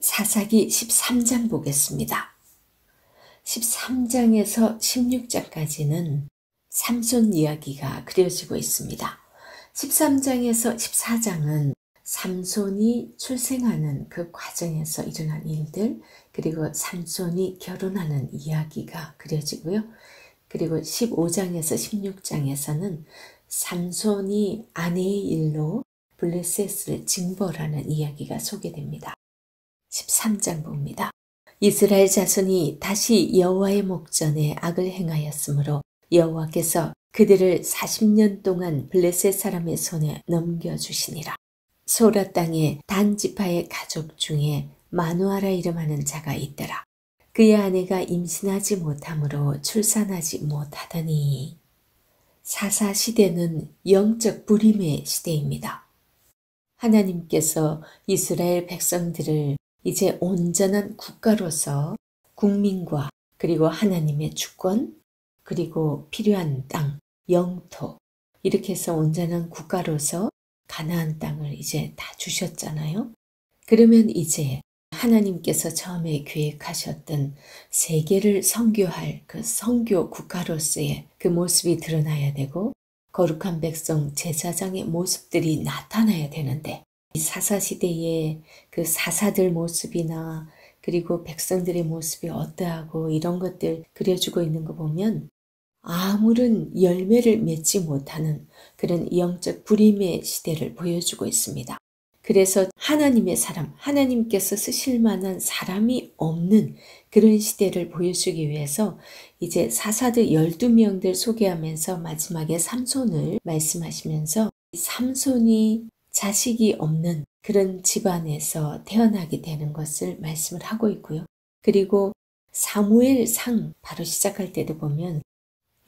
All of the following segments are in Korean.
사사기 13장 보겠습니다. 13장에서 16장까지는 삼손 이야기가 그려지고 있습니다. 13장에서 14장은 삼손이 출생하는 그 과정에서 일어난 일들, 그리고 삼손이 결혼하는 이야기가 그려지고요. 그리고 15장에서 16장에서는 삼손이 아내의 일로 블레셋을 징벌하는 이야기가 소개됩니다. 13장 봅니다. 이스라엘 자손이 다시 여호와의 목전에 악을 행하였으므로 여호와께서 그들을 40년 동안 블레셋 사람의 손에 넘겨주시니라. 소라 땅에 단 지파의 가족 중에 마누아라 이름하는 자가 있더라. 그의 아내가 임신하지 못하므로 출산하지 못하더니. 사사 시대는 영적 불임의 시대입니다. 하나님께서 이스라엘 백성들을 이제 온전한 국가로서 국민과 그리고 하나님의 주권 그리고 필요한 땅, 영토 이렇게 해서 온전한 국가로서 가나안 땅을 이제 다 주셨잖아요. 그러면 이제 하나님께서 처음에 계획하셨던 세계를 선교할 그 선교 국가로서의 그 모습이 드러나야 되고 거룩한 백성 제사장의 모습들이 나타나야 되는데 이 사사시대의 그 사사들 모습이나 그리고 백성들의 모습이 어떠하고 이런 것들 그려주고 있는 거 보면 아무런 열매를 맺지 못하는 그런 영적 불임의 시대를 보여주고 있습니다. 그래서 하나님의 사람, 하나님께서 쓰실 만한 사람이 없는 그런 시대를 보여주기 위해서 이제 사사들 12명들 소개하면서 마지막에 삼손을 말씀하시면서 삼손이 자식이 없는 그런 집안에서 태어나게 되는 것을 말씀을 하고 있고요. 그리고 사무엘상 바로 시작할 때도 보면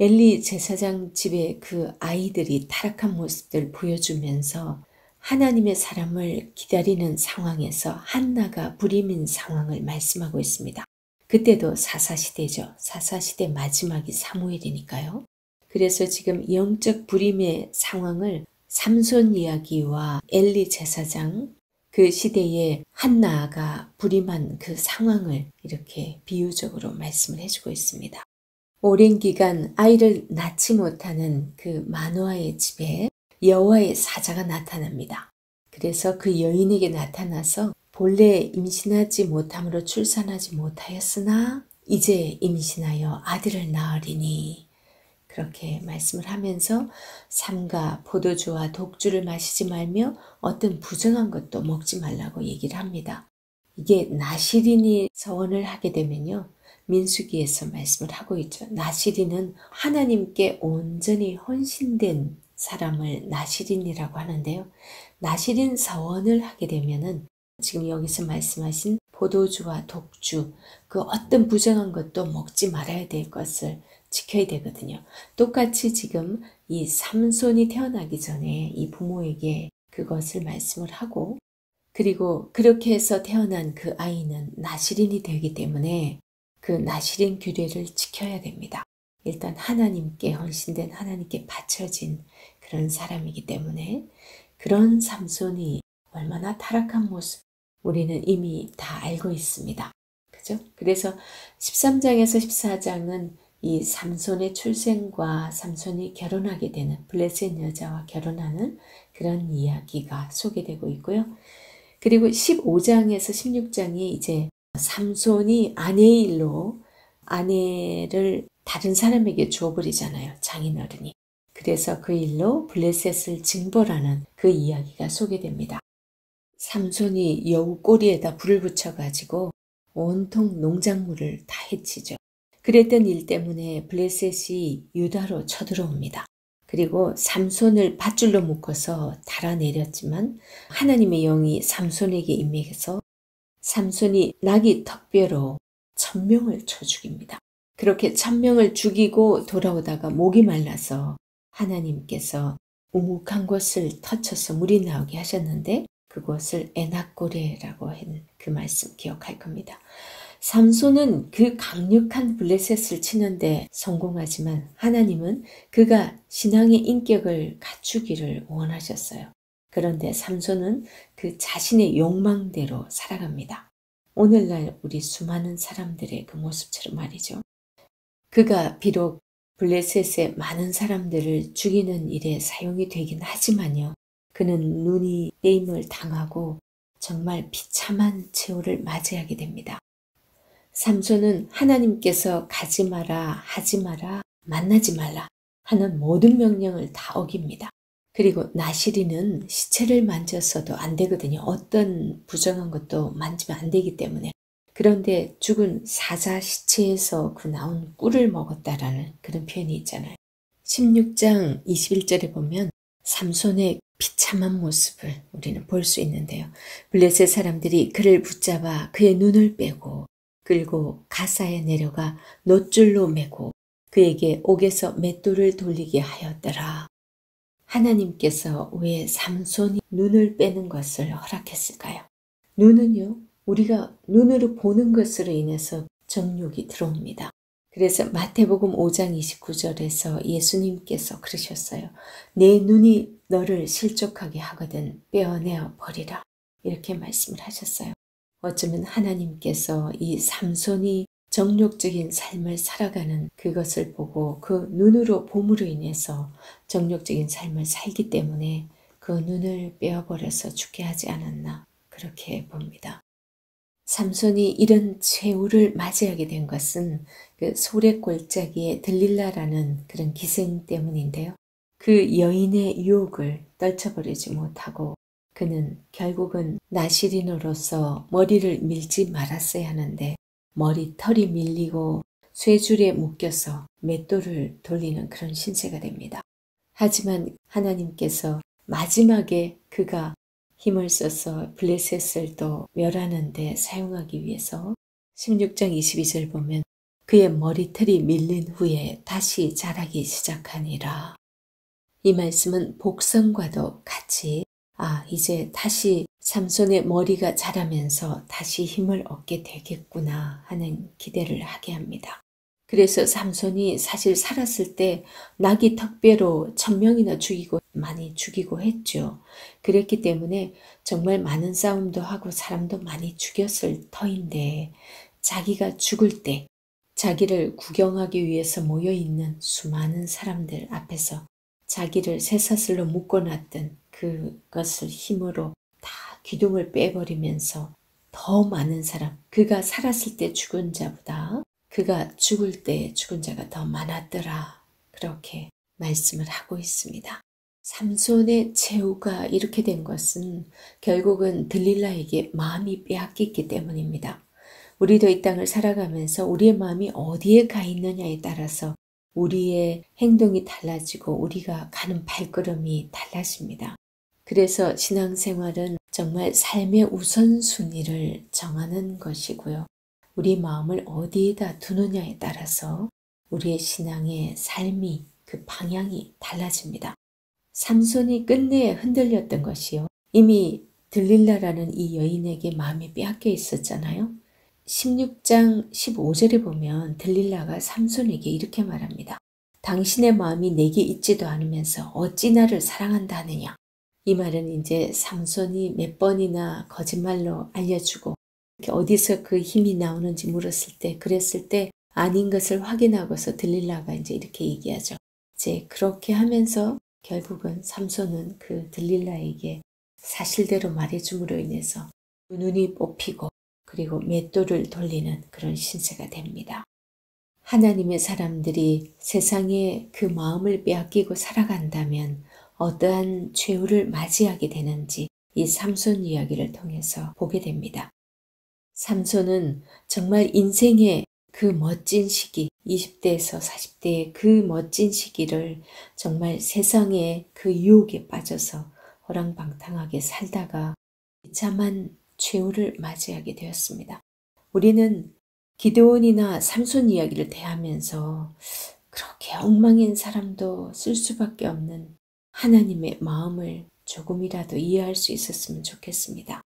엘리 제사장 집의 그 아이들이 타락한 모습들 보여주면서 하나님의 사람을 기다리는 상황에서 한나가 불임인 상황을 말씀하고 있습니다. 그때도 사사시대죠. 사사시대 마지막이 사무엘이니까요. 그래서 지금 영적 불임의 상황을 삼손 이야기와 엘리 제사장 그 시대에 한나가 불임한 그 상황을 이렇게 비유적으로 말씀을 해주고 있습니다. 오랜 기간 아이를 낳지 못하는 그 마누아의 집에 여호와의 사자가 나타납니다. 그래서 그 여인에게 나타나서 본래 임신하지 못함으로 출산하지 못하였으나 이제 임신하여 아들을 낳으리니 그렇게 말씀을 하면서 삼가 포도주와 독주를 마시지 말며 어떤 부정한 것도 먹지 말라고 얘기를 합니다. 이게 나시린이 서원을 하게 되면요. 민수기에서 말씀을 하고 있죠. 나시린은 하나님께 온전히 헌신된 사람을 나시린이라고 하는데요. 나시린 서원을 하게 되면은 지금 여기서 말씀하신 포도주와 독주, 그 어떤 부정한 것도 먹지 말아야 될 것을 지켜야 되거든요. 똑같이 지금 이 삼손이 태어나기 전에 이 부모에게 그것을 말씀을 하고 그리고 그렇게 해서 태어난 그 아이는 나시린이 되기 때문에 그 나시린 규례를 지켜야 됩니다. 일단 하나님께 헌신된 하나님께 바쳐진 그런 사람이기 때문에 그런 삼손이 얼마나 타락한 모습 우리는 이미 다 알고 있습니다. 그죠? 그래서 13장에서 14장은 이 삼손의 출생과 삼손이 결혼하게 되는 블레셋 여자와 결혼하는 그런 이야기가 소개되고 있고요. 그리고 15장에서 16장이 이제 삼손이 아내의 일로 아내를 다른 사람에게 주어버리잖아요. 장인어른이. 그래서 그 일로 블레셋을 징벌하는 그 이야기가 소개됩니다. 삼손이 여우 꼬리에다 불을 붙여가지고 온통 농작물을 다 해치죠. 그랬던 일 때문에 블레셋이 유다로 쳐들어옵니다. 그리고 삼손을 밧줄로 묶어서 달아내렸지만 하나님의 영이 삼손에게 임해서 삼손이 나귀 턱뼈로 1000명을 쳐 죽입니다. 그렇게 1000명을 죽이고 돌아오다가 목이 말라서 하나님께서 우묵한 곳을 터쳐서 물이 나오게 하셨는데 그곳을 에낙고레라고 한 그 말씀 기억할 겁니다. 삼손은 그 강력한 블레셋을 치는데 성공하지만 하나님은 그가 신앙의 인격을 갖추기를 원하셨어요. 그런데 삼손은 그 자신의 욕망대로 살아갑니다. 오늘날 우리 수많은 사람들의 그 모습처럼 말이죠. 그가 비록 블레셋의 많은 사람들을 죽이는 일에 사용이 되긴 하지만요. 그는 눈이 빼임을 당하고 정말 비참한 최후를 맞이하게 됩니다. 삼손은 하나님께서 가지 마라, 하지 마라, 만나지 말라 하는 모든 명령을 다 어깁니다. 그리고 나시리는 시체를 만져서도 안 되거든요. 어떤 부정한 것도 만지면 안 되기 때문에. 그런데 죽은 사자 시체에서 그 나온 꿀을 먹었다라는 그런 표현이 있잖아요. 16장 21절에 보면 삼손의 비참한 모습을 우리는 볼 수 있는데요. 블레셋 사람들이 그를 붙잡아 그의 눈을 빼고 끌고 가사에 내려가 놋줄로 매고 그에게 옥에서 맷돌을 돌리게 하였더라. 하나님께서 왜 삼손이 눈을 빼는 것을 허락했을까요? 눈은요, 우리가 눈으로 보는 것으로 인해서 정욕이 들어옵니다. 그래서 마태복음 5장 29절에서 예수님께서 그러셨어요. 내 눈이 너를 실족하게 하거든 빼어내어 버리라. 이렇게 말씀을 하셨어요. 어쩌면 하나님께서 이 삼손이 정욕적인 삶을 살아가는 그것을 보고 그 눈으로 봄으로 인해서 정욕적인 삶을 살기 때문에 그 눈을 빼어버려서 죽게 하지 않았나 그렇게 봅니다. 삼손이 이런 최후를 맞이하게 된 것은 그 소래골짜기의 들릴라라는 그런 기생 때문인데요. 그 여인의 유혹을 떨쳐버리지 못하고 그는 결국은 나시린으로서 머리를 밀지 말았어야 하는데 머리털이 밀리고 쇠줄에 묶여서 맷돌을 돌리는 그런 신세가 됩니다. 하지만 하나님께서 마지막에 그가 힘을 써서 블레셋을 또 멸하는 데 사용하기 위해서 16장 22절 보면 그의 머리털이 밀린 후에 다시 자라기 시작하니라. 이 말씀은 복성과도 같이 이제 다시 삼손의 머리가 자라면서 다시 힘을 얻게 되겠구나 하는 기대를 하게 합니다. 그래서 삼손이 사실 살았을 때 나귀 턱배로 1000명이나 죽이고 많이 죽이고 했죠. 그랬기 때문에 정말 많은 싸움도 하고 사람도 많이 죽였을 터인데 자기가 죽을 때 자기를 구경하기 위해서 모여있는 수많은 사람들 앞에서 자기를 쇠사슬로 묶어놨던 그것을 힘으로 다 기둥을 빼버리면서 더 많은 사람, 그가 살았을 때 죽은 자보다 그가 죽을 때 죽은 자가 더 많았더라. 그렇게 말씀을 하고 있습니다. 삼손의 최후가 이렇게 된 것은 결국은 들릴라에게 마음이 빼앗겼기 때문입니다. 우리도 이 땅을 살아가면서 우리의 마음이 어디에 가 있느냐에 따라서 우리의 행동이 달라지고 우리가 가는 발걸음이 달라집니다. 그래서 신앙생활은 정말 삶의 우선순위를 정하는 것이고요. 우리 마음을 어디에다 두느냐에 따라서 우리의 신앙의 삶이 그 방향이 달라집니다. 삼손이 끝내 흔들렸던 것이요. 이미 들릴라라는 이 여인에게 마음이 빼앗겨 있었잖아요. 16장 15절에 보면 들릴라가 삼손에게 이렇게 말합니다. 당신의 마음이 내게 있지도 않으면서 어찌 나를 사랑한다 하느냐. 이 말은 이제 삼손이 몇 번이나 거짓말로 알려주고 어디서 그 힘이 나오는지 물었을 때 그랬을 때 아닌 것을 확인하고서 들릴라가 이제 이렇게 얘기하죠. 이제 그렇게 하면서 결국은 삼손은 그 들릴라에게 사실대로 말해줌으로 인해서 눈이 뽑히고 그리고 맷돌을 돌리는 그런 신세가 됩니다. 하나님의 사람들이 세상에 그 마음을 빼앗기고 살아간다면 어떠한 최후를 맞이하게 되는지 이 삼손 이야기를 통해서 보게 됩니다. 삼손은 정말 인생의 그 멋진 시기, 20대에서 40대의 그 멋진 시기를 정말 세상의 그 유혹에 빠져서 호랑방탕하게 살다가 비참한 최후를 맞이하게 되었습니다. 우리는 기드온이나 삼손 이야기를 대하면서 그렇게 엉망인 사람도 쓸 수밖에 없는 하나님의 마음을 조금이라도 이해할 수 있었으면 좋겠습니다.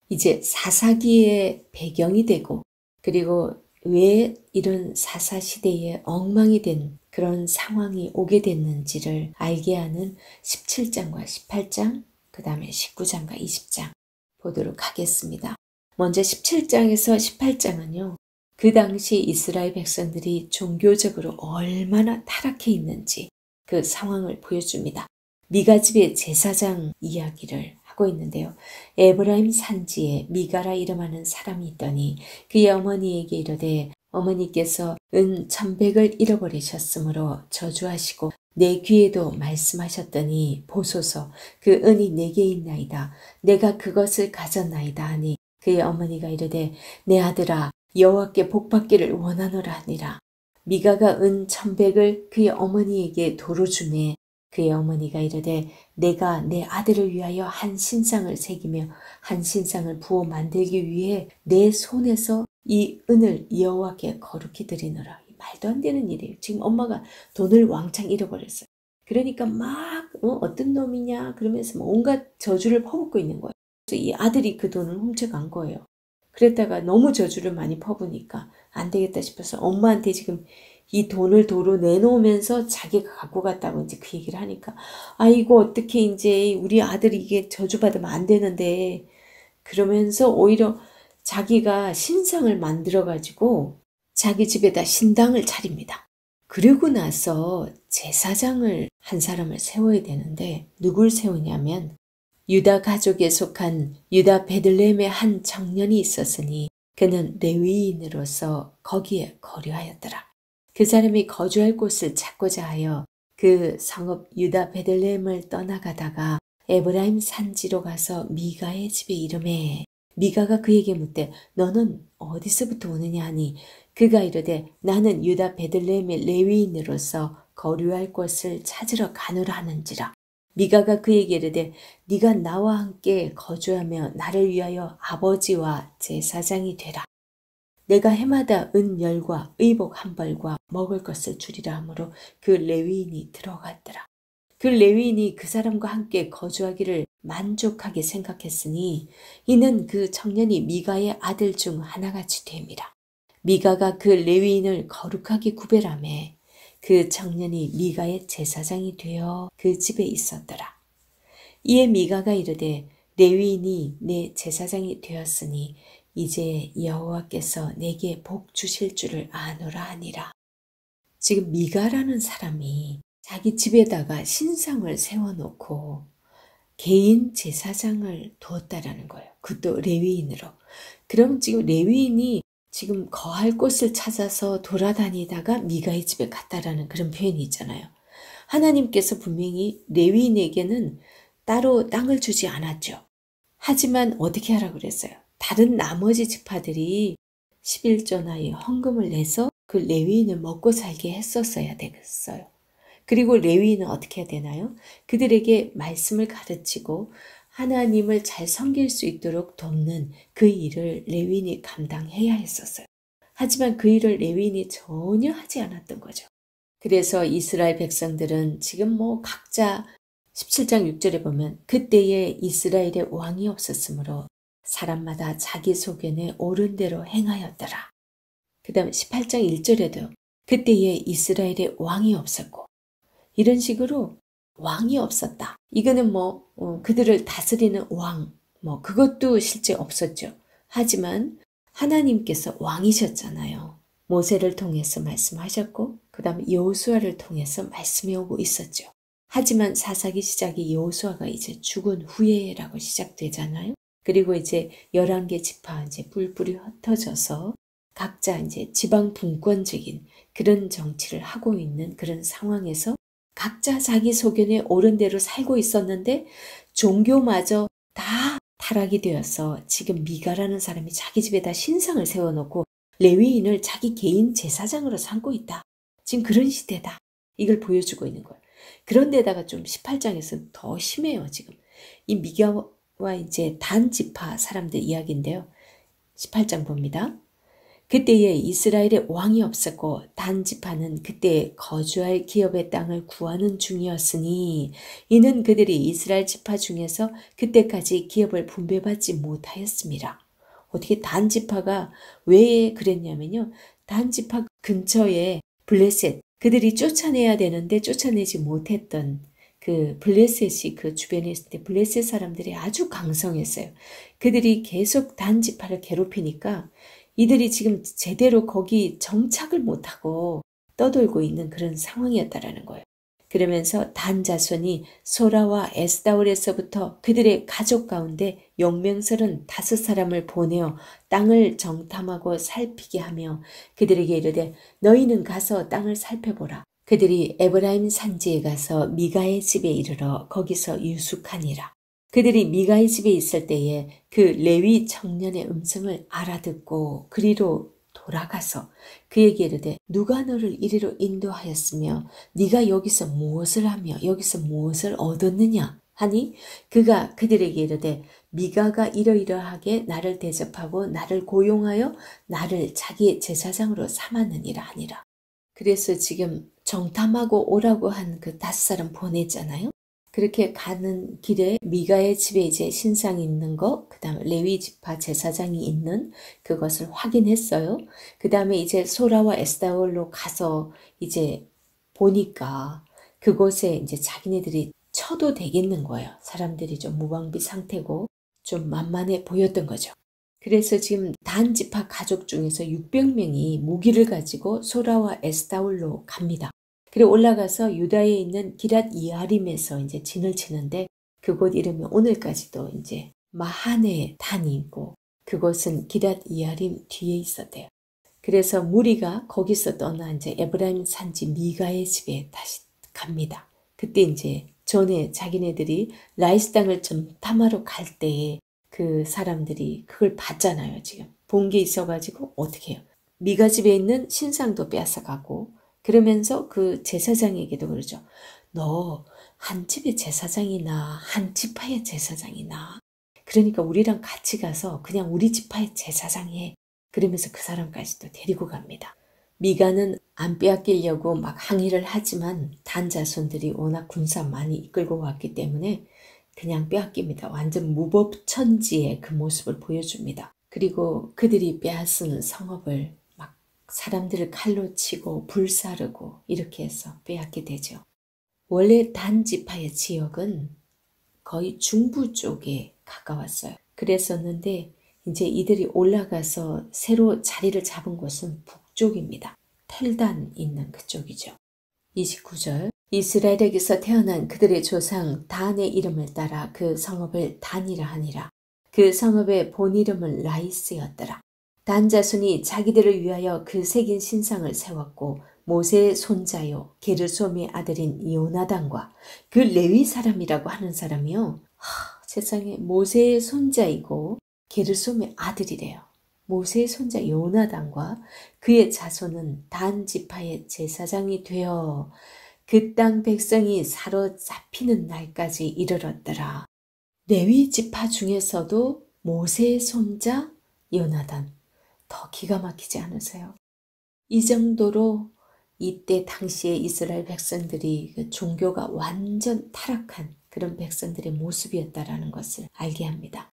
이제 사사기의 배경이 되고 그리고 왜 이런 사사시대에 엉망이 된 그런 상황이 오게 됐는지를 알게 하는 17장과 18장, 그 다음에 19장과 20장 보도록 하겠습니다. 먼저 17장에서 18장은요. 그 당시 이스라엘 백성들이 종교적으로 얼마나 타락해 있는지 그 상황을 보여줍니다. 미가 집의 제사장 이야기를 하고 있는데요. 에브라임 산지에 미가라 이름하는 사람이 있더니 그의 어머니에게 이르되 어머니께서 은 1,100을 잃어버리셨으므로 저주하시고 내 귀에도 말씀하셨더니 보소서 그 은이 내게 있나이다. 내가 그것을 가졌나이다 하니 그의 어머니가 이르되 내 아들아 여호와께 복받기를 원하노라 하니라. 미가가 은 1,100을 그의 어머니에게 도로 주매 그의 어머니가 이르되 내가 내 아들을 위하여 한 신상을 새기며 한 신상을 부어 만들기 위해 내 손에서 이 은을 여호와께 거룩히 드리노라. 말도 안 되는 일이에요. 지금 엄마가 돈을 왕창 잃어버렸어요. 그러니까 막 어떤 놈이냐 그러면서 온갖 저주를 퍼붓고 있는 거예요. 그래서 이 아들이 그 돈을 훔쳐간 거예요. 그랬다가 너무 저주를 많이 퍼부니까 안 되겠다 싶어서 엄마한테 지금 이 돈을 도로 내놓으면서 자기가 갖고 갔다고 이제 그 얘기를 하니까 아이고 어떻게 이제 우리 아들이 이게 저주받으면 안 되는데 그러면서 오히려 자기가 신상을 만들어 가지고 자기 집에다 신당을 차립니다. 그리고 나서 제사장을 한 사람을 세워야 되는데 누굴 세우냐면 유다 가족에 속한 유다 베들레헴의 한 청년이 있었으니 그는 레위인으로서 거기에 거류하였더라. 그 사람이 거주할 곳을 찾고자 하여 그 성읍 유다 베들레헴을 떠나가다가 에브라임 산지로 가서 미가의 집에 이르매 미가가 그에게 묻되 너는 어디서부터 오느냐 하니 그가 이르되 나는 유다 베들레헴의 레위인으로서 거류할 곳을 찾으러 가노라 하는지라. 미가가 그에게 이르되 네가 나와 함께 거주하며 나를 위하여 아버지와 제사장이 되라. 내가 해마다 은 10과 의복 1벌과 먹을 것을 주리라 하므로 그 레위인이 들어갔더라. 그 레위인이 그 사람과 함께 거주하기를 만족하게 생각했으니 이는 그 청년이 미가의 아들 중 하나같이 됨이라. 미가가 그 레위인을 거룩하게 구별하매 그 청년이 미가의 제사장이 되어 그 집에 있었더라. 이에 미가가 이르되 레위인이 내 제사장이 되었으니 이제 여호와께서 내게 복 주실 줄을 아노라 하니라. 지금 미가라는 사람이 자기 집에다가 신상을 세워놓고 개인 제사장을 두었다라는 거예요. 그것도 레위인으로. 그럼 지금 레위인이 지금 거할 곳을 찾아서 돌아다니다가 미가의 집에 갔다라는 그런 표현이 있잖아요. 하나님께서 분명히 레위인에게는 따로 땅을 주지 않았죠. 하지만 어떻게 하라고 그랬어요? 다른 나머지 지파들이 11조나 이 헌금을 내서 그 레위인을 먹고 살게 했었어야 되겠어요. 그리고 레위인은 어떻게 해야 되나요? 그들에게 말씀을 가르치고 하나님을 잘 섬길 수 있도록 돕는 그 일을 레위인이 감당해야 했었어요. 하지만 그 일을 레위인이 전혀 하지 않았던 거죠. 그래서 이스라엘 백성들은 지금 각자 17장 6절에 보면 그때에 이스라엘의 왕이 없었으므로 사람마다 자기 소견에 옳은 대로 행하였더라. 그 다음 18장 1절에도 그때에 이스라엘의 왕이 없었고 이런 식으로 왕이 없었다. 이거는 그들을 다스리는 왕, 그것도 실제 없었죠. 하지만 하나님께서 왕이셨잖아요. 모세를 통해서 말씀하셨고 그 다음에 여호수아를 통해서 말씀이 오고 있었죠. 하지만 사사기 시작이 여호수아가 이제 죽은 후에라고 시작되잖아요. 그리고 이제 11개 지파 이제 뿔뿔이 흩어져서 각자 이제 지방 분권적인 그런 정치를 하고 있는 그런 상황에서 각자 자기 소견에 옳은 대로 살고 있었는데 종교마저 다 타락이 되어서 지금 미가라는 사람이 자기 집에다 신상을 세워놓고 레위인을 자기 개인 제사장으로 삼고 있다. 지금 그런 시대다. 이걸 보여주고 있는 거예요. 그런데다가 좀 18장에서 더 심해요. 지금 이 미가와 이제 단 지파 사람들 이야기인데요. 18장 봅니다. 그때에 이스라엘에 왕이 없었고 단 지파는 그때 거주할 기업의 땅을 구하는 중이었으니 이는 그들이 이스라엘 지파 중에서 그때까지 기업을 분배받지 못하였습니다. 어떻게 단 지파가 왜 그랬냐면요. 단 지파 근처에 블레셋 그들이 쫓아내야 되는데 쫓아내지 못했던 그 블레셋이 그 주변에 있을 때 블레셋 사람들이 아주 강성했어요. 그들이 계속 단 지파를 괴롭히니까 이들이 지금 제대로 거기 정착을 못하고 떠돌고 있는 그런 상황이었다라는 거예요. 그러면서 단 자손이 소라와 에스다올에서부터 그들의 가족 가운데 용명설은 5사람을 보내어 땅을 정탐하고 살피게 하며 그들에게 이르되 너희는 가서 땅을 살펴보라. 그들이 에브라임 산지에 가서 미가의 집에 이르러 거기서 유숙하니라. 그들이 미가의 집에 있을 때에 그 레위 청년의 음성을 알아듣고 그리로 돌아가서 그에게 이르되 누가 너를 이리로 인도하였으며 네가 여기서 무엇을 하며 여기서 무엇을 얻었느냐 하니 그가 그들에게 이르되 미가가 이러이러하게 나를 대접하고 나를 고용하여 나를 자기의 제사장으로 삼았느니라 하니라. 그래서 지금 정탐하고 오라고 한 그 5사람 보냈잖아요. 그렇게 가는 길에 미가의 집에 이제 신상이 있는 거, 그 다음에 레위 지파 제사장이 있는 그것을 확인했어요. 그 다음에 이제 소라와 에스다올로 가서 이제 보니까 그곳에 이제 자기네들이 쳐도 되겠는 거예요. 사람들이 좀 무방비 상태고 좀 만만해 보였던 거죠. 그래서 지금 단 지파 가족 중에서 600명이 무기를 가지고 소라와 에스다올로 갑니다. 그리고 올라가서 유다에 있는 기랏 이아림에서 이제 진을 치는데 그곳 이름이 오늘까지도 이제 마하네 단이 있고 그곳은 기랏 이아림 뒤에 있었대요. 그래서 무리가 거기서 떠나 이제 에브라임 산지 미가의 집에 다시 갑니다. 그때 이제 전에 자기네들이 라이스 땅을 좀 탐하러 갈 때에 그 사람들이 그걸 봤잖아요. 지금 본 게 있어가지고 어떻게 해요? 미가 집에 있는 신상도 빼앗아가고 그러면서 그 제사장에게도 그러죠. 너 한 집의 제사장이나 한 지파의 제사장이나 그러니까 우리랑 같이 가서 그냥 우리 지파의 제사장해. 그러면서 그 사람까지도 데리고 갑니다. 미가는 안 빼앗기려고 막 항의를 하지만 단 자손들이 워낙 군사 많이 이끌고 왔기 때문에 그냥 빼앗깁니다. 완전 무법천지의 그 모습을 보여줍니다. 그리고 그들이 빼앗은 성읍을 막 사람들을 칼로 치고 불사르고 이렇게 해서 빼앗게 되죠. 원래 단 지파의 지역은 거의 중부 쪽에 가까웠어요. 그랬었는데 이제 이들이 올라가서 새로 자리를 잡은 곳은 북쪽입니다. 텔단 있는 그쪽이죠. 29절 이스라엘에게서 태어난 그들의 조상 단의 이름을 따라 그 성읍을 단이라 하니라. 그 성읍의 본 이름은 라이스였더라. 단 자손이 자기들을 위하여 그 새긴 신상을 세웠고 모세의 손자요 게르솜의 아들인 요나단과 그 레위 사람이라고 하는 사람이요. 세상에 모세의 손자이고 게르솜의 아들이래요. 모세의 손자 요나단과 그의 자손은 단 지파의 제사장이 되어 그 땅 백성이 사로잡히는 날까지 이르렀더라. 레위 지파 중에서도 모세의 손자 요나단 더 기가 막히지 않으세요? 이 정도로 이때 당시에 이스라엘 백성들이 그 종교가 완전 타락한 그런 백성들의 모습이었다라는 것을 알게 합니다.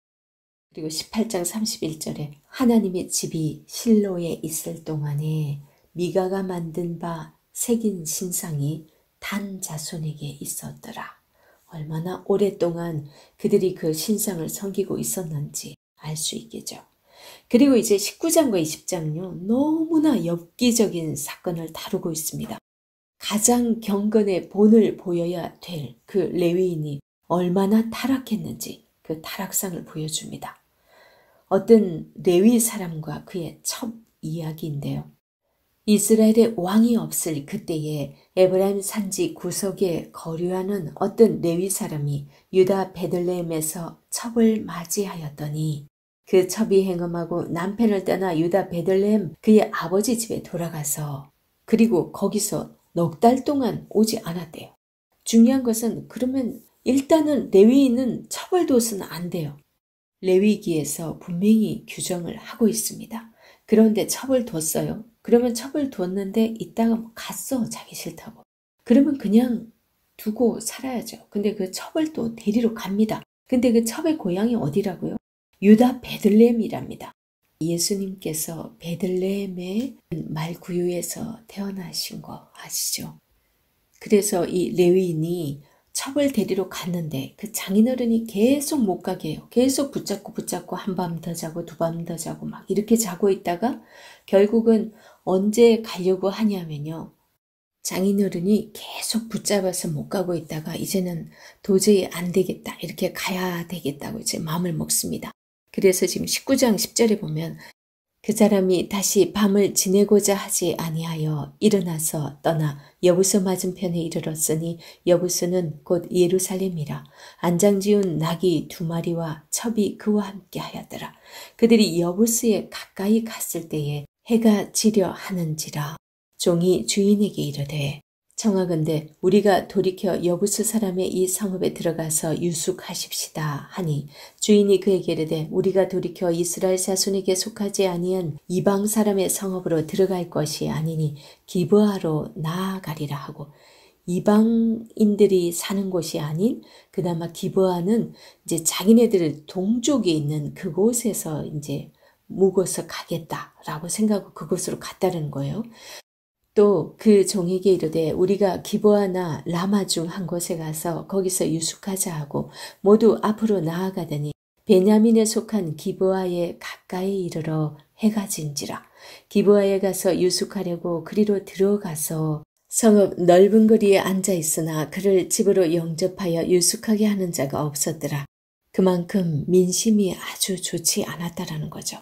그리고 18장 31절에 하나님의 집이 실로에 있을 동안에 미가가 만든 바 새긴 신상이 단 자손에게 있었더라. 얼마나 오랫동안 그들이 그 신상을 섬기고 있었는지 알 수 있겠죠. 그리고 이제 19장과 20장요. 너무나 엽기적인 사건을 다루고 있습니다. 가장 경건의 본을 보여야 될 그 레위인이 얼마나 타락했는지 그 타락상을 보여줍니다. 어떤 레위 사람과 그의 첫 이야기인데요. 이스라엘에 왕이 없을 그때에 에브라임 산지 구석에 거류하는 어떤 레위 사람이 유다 베들레헴에서 첩을 맞이하였더니 그 첩이 행음하고 남편을 떠나 유다 베들레헴 그의 아버지 집에 돌아가서 그리고 거기서 넉 달 동안 오지 않았대요. 중요한 것은 그러면 일단은 레위인은 첩을 둬서는 안 돼요. 레위기에서 분명히 규정을 하고 있습니다. 그런데 첩을 뒀어요. 그러면 첩을 뒀는데 이따가 갔어. 자기 싫다고. 그러면 그냥 두고 살아야죠. 근데 그 첩을 또 데리러 갑니다. 근데 그 첩의 고향이 어디라고요? 유다 베들레헴이랍니다. 예수님께서 베들레헴의 말구유에서 태어나신 거 아시죠? 그래서 이 레위인이 첩을 데리러 갔는데 그 장인어른이 계속 못 가게 해요. 계속 붙잡고 한 밤 더 자고 두 밤 더 자고 막 이렇게 자고 있다가 결국은 언제 가려고 하냐면요. 장인어른이 계속 붙잡아서 못 가고 있다가 이제는 도저히 안 되겠다. 이렇게 가야 되겠다고 이제 마음을 먹습니다. 그래서 지금 19장 10절에 보면 그 사람이 다시 밤을 지내고자 하지 아니하여 일어나서 떠나 여부서 맞은편에 이르렀으니 여부서는 곧 예루살렘이라. 안장지운 낙이 2마리와 첩이 그와 함께 하였더라. 그들이 여부서에 가까이 갔을 때에 해가 지려 하는지라. 종이 주인에게 이르되 청하건대 우리가 돌이켜 여부스 사람의 이 성읍에 들어가서 유숙하십시다 하니 주인이 그에게 이르되 우리가 돌이켜 이스라엘 자손에게 속하지 아니한 이방 사람의 성읍으로 들어갈 것이 아니니 기브아로 나아가리라 하고, 이방인들이 사는 곳이 아닌 그나마 기브아는 이제 자기네들 동족이 있는 그곳에서 이제 묵어서 가겠다라고 생각하고 그곳으로 갔다는 거예요. 또 그 종에게 이르되 우리가 기브아나 라마 중 한 곳에 가서 거기서 유숙하자 하고 모두 앞으로 나아가더니 베냐민에 속한 기브아에 가까이 이르러 해가 진지라. 기브아에 가서 유숙하려고 그리로 들어가서 성읍 넓은 거리에 앉아 있으나 그를 집으로 영접하여 유숙하게 하는 자가 없었더라. 그만큼 민심이 아주 좋지 않았다라는 거죠.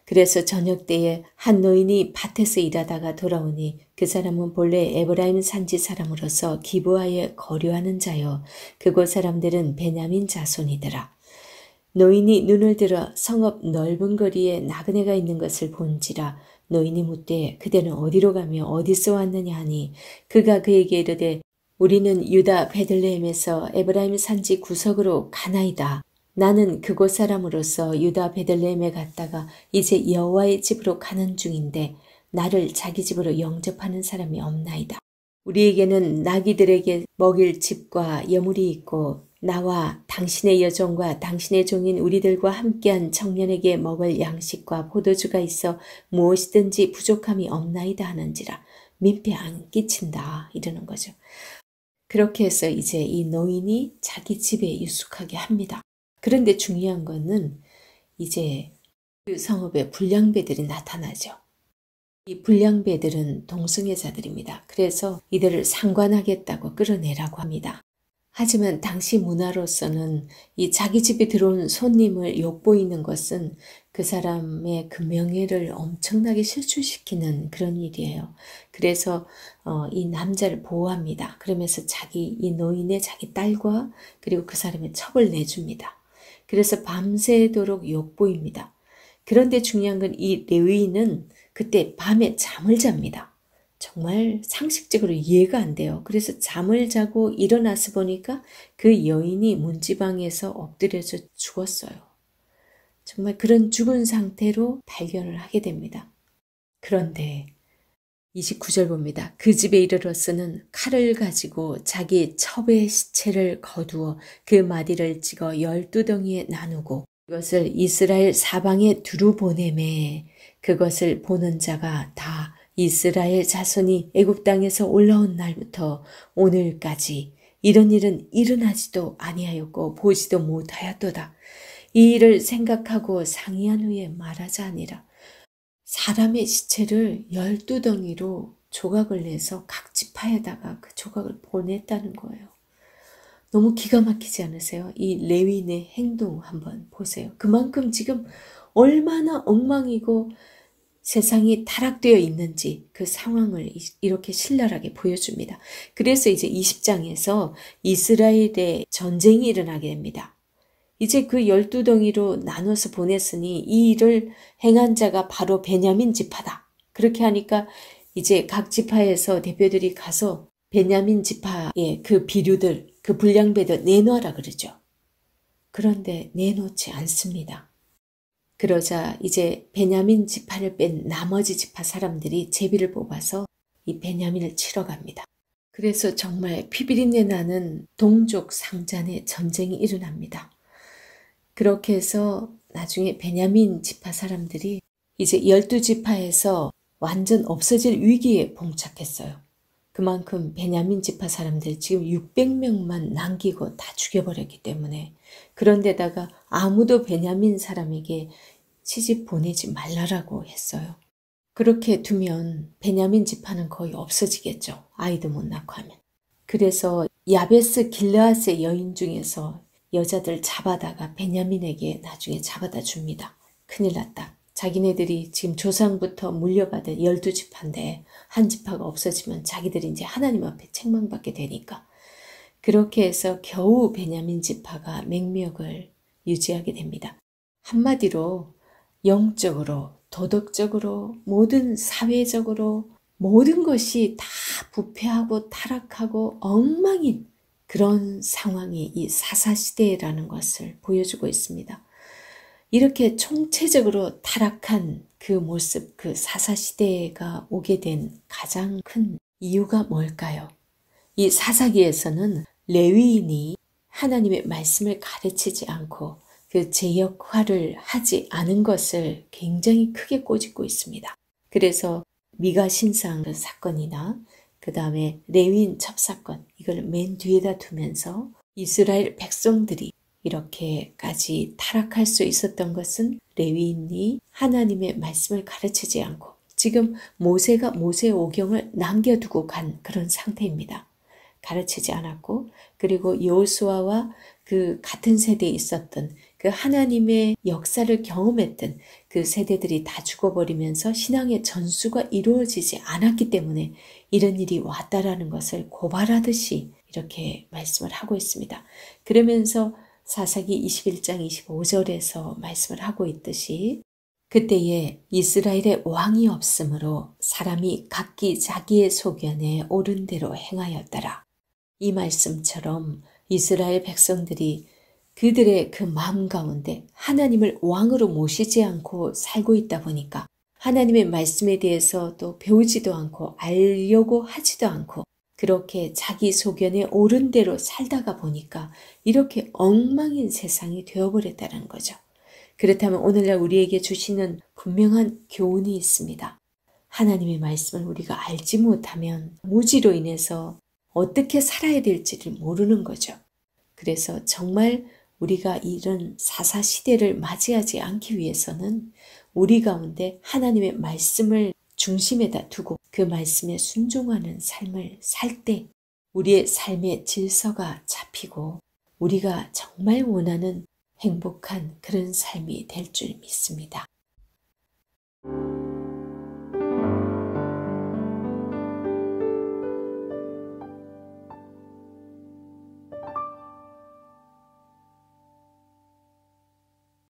그래서 저녁 때에 한 노인이 밭에서 일하다가 돌아오니 그 사람은 본래 에브라임 산지 사람으로서 기브아에 거류하는 자요 그곳 사람들은 베냐민 자손이더라. 노인이 눈을 들어 성읍 넓은 거리에 나그네가 있는 것을 본지라. 노인이 묻되 그대는 어디로 가며 어디서 왔느냐 하니 그가 그에게 이르되 우리는 유다 베들레헴에서 에브라임 산지 구석으로 가나이다. 나는 그곳 사람으로서 유다 베들레헴에 갔다가 이제 여호와의 집으로 가는 중인데 나를 자기 집으로 영접하는 사람이 없나이다. 우리에게는 나귀들에게 먹일 집과 여물이 있고 나와 당신의 여종과 당신의 종인 우리들과 함께한 청년에게 먹을 양식과 포도주가 있어 무엇이든지 부족함이 없나이다 하는지라. 민폐 안 끼친다 이러는 거죠. 그렇게 해서 이제 이 노인이 자기 집에 유숙하게 합니다. 그런데 중요한 거는 이제 그 성읍에 불량배들이 나타나죠. 이 불량배들은 동성애자들입니다. 그래서 이들을 상관하겠다고 끌어내라고 합니다. 하지만 당시 문화로서는 이 자기 집에 들어온 손님을 욕보이는 것은 그 사람의 그 명예를 엄청나게 실추시키는 그런 일이에요. 그래서 이 남자를 보호합니다. 그러면서 이 노인의 자기 딸과 그리고 그 사람의 첩을 내줍니다. 그래서 밤새도록 욕보입니다. 그런데 중요한 건 이 레위인은 그때 밤에 잠을 잡니다. 정말 상식적으로 이해가 안 돼요. 그래서 잠을 자고 일어나서 보니까 그 여인이 문지방에서 엎드려져 죽었어요. 정말 그런 죽은 상태로 발견을 하게 됩니다. 그런데 29절 봅니다. 그 집에 이르러서는 칼을 가지고 자기 첩의 시체를 거두어 그 마디를 찍어 12덩이에 나누고 그것을 이스라엘 사방에 두루 보내매 그것을 보는 자가 다 이스라엘 자손이 애굽 땅에서 올라온 날부터 오늘까지 이런 일은 일어나지도 아니하였고 보지도 못하였도다. 이 일을 생각하고 상의한 후에 말하자 아니라 사람의 시체를 12덩이로 조각을 내서 각 지파에다가 그 조각을 보냈다는 거예요. 너무 기가 막히지 않으세요? 이 레위인의 행동 한번 보세요. 그만큼 지금 얼마나 엉망이고 세상이 타락되어 있는지 그 상황을 이렇게 신랄하게 보여줍니다. 그래서 이제 20장에서 이스라엘에 전쟁이 일어나게 됩니다. 이제 그 12덩이로 나눠서 보냈으니 이 일을 행한 자가 바로 베냐민 지파다. 그렇게 하니까 이제 각 지파에서 대표들이 가서 베냐민 지파의 그 비류들, 그 불량배들 내놓으라 그러죠. 그런데 내놓지 않습니다. 그러자 이제 베냐민 지파를 뺀 나머지 지파 사람들이 제비를 뽑아서 이 베냐민을 치러 갑니다. 그래서 정말 피비린내 나는 동족 상잔의 전쟁이 일어납니다. 그렇게 해서 나중에 베냐민 지파 사람들이 이제 12지파에서 완전 없어질 위기에 봉착했어요. 그만큼 베냐민 지파 사람들 지금 600명만 남기고 다 죽여버렸기 때문에, 그런데다가 아무도 베냐민 사람에게 시집 보내지 말라라고 했어요. 그렇게 두면 베냐민 지파는 거의 없어지겠죠. 아이도 못 낳고 하면. 그래서 야베스 길르앗의 여인 중에서 여자들 잡아다가 베냐민에게 나중에 잡아다 줍니다. 큰일 났다. 자기네들이 지금 조상부터 물려받은 12지파인데 한 지파가 없어지면 자기들이 이제 하나님 앞에 책망받게 되니까. 그렇게 해서 겨우 베냐민 지파가 맹명을 유지하게 됩니다. 한마디로 영적으로, 도덕적으로, 모든 사회적으로 모든 것이 다 부패하고 타락하고 엉망인 그런 상황이 이 사사시대라는 것을 보여주고 있습니다. 이렇게 총체적으로 타락한 그 모습, 그 사사시대가 오게 된 가장 큰 이유가 뭘까요? 이 사사기에서는 레위인이 하나님의 말씀을 가르치지 않고 그 제 역할을 하지 않은 것을 굉장히 크게 꼬집고 있습니다. 그래서 미가 신상 그 사건이나 그 다음에 레위인 첩사건, 이걸 맨 뒤에다 두면서 이스라엘 백성들이 이렇게까지 타락할 수 있었던 것은 레위인이 하나님의 말씀을 가르치지 않고 지금 모세가 모세 오경을 남겨두고 간 그런 상태입니다. 가르치지 않았고, 그리고 여호수아와 그 같은 세대에 있었던 그 하나님의 역사를 경험했던 그 세대들이 다 죽어버리면서 신앙의 전수가 이루어지지 않았기 때문에 이런 일이 왔다라는 것을 고발하듯이 이렇게 말씀을 하고 있습니다. 그러면서 사사기 21장 25절에서 말씀을 하고 있듯이 그때에 이스라엘의 왕이 없으므로 사람이 각기 자기의 소견에 옳은 대로 행하였더라. 이 말씀처럼 이스라엘 백성들이 그들의 그 마음 가운데 하나님을 왕으로 모시지 않고 살고 있다 보니까 하나님의 말씀에 대해서 또 배우지도 않고 알려고 하지도 않고 그렇게 자기 소견에 옳은 대로 살다가 보니까 이렇게 엉망인 세상이 되어버렸다는 거죠. 그렇다면 오늘날 우리에게 주시는 분명한 교훈이 있습니다. 하나님의 말씀을 우리가 알지 못하면 무지로 인해서 어떻게 살아야 될지를 모르는 거죠. 그래서 정말 우리가 이런 사사시대를 맞이하지 않기 위해서는 우리 가운데 하나님의 말씀을 중심에다 두고 그 말씀에 순종하는 삶을 살 때 우리의 삶의 질서가 잡히고 우리가 정말 원하는 행복한 그런 삶이 될 줄 믿습니다.